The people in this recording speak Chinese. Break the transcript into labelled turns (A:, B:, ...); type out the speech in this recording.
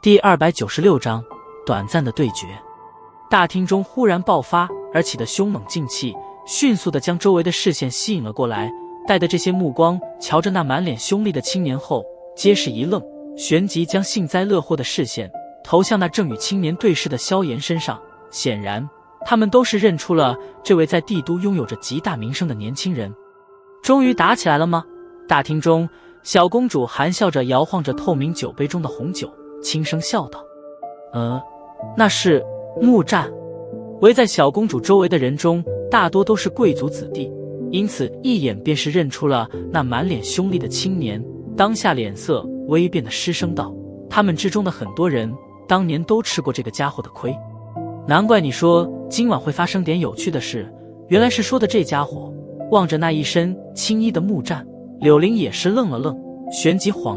A: 第296章短暂的对决。大厅中忽然爆发而起的凶猛劲气，迅速地将周围的视线吸引了过来，带的这些目光瞧着那满脸凶戾的青年后，皆是一愣，旋即将幸灾乐祸的视线投向那正与青年对视的萧炎身上。显然他们都是认出了这位在帝都拥有着极大名声的年轻人。终于打起来了吗？大厅中，小公主含笑着摇晃着透明酒杯中的红酒，轻声笑道：那是木战。围在小公主周围的人中大多都是贵族子弟，因此一眼便是认出了那满脸凶戾的青年，当下脸色微变的失声道：他们之中的很多人当年都吃过这个家伙的亏，难怪你说今晚会发生点有趣的事，原来是说的这家伙。望着那一身青衣的木战，柳灵也是愣了愣，旋即恍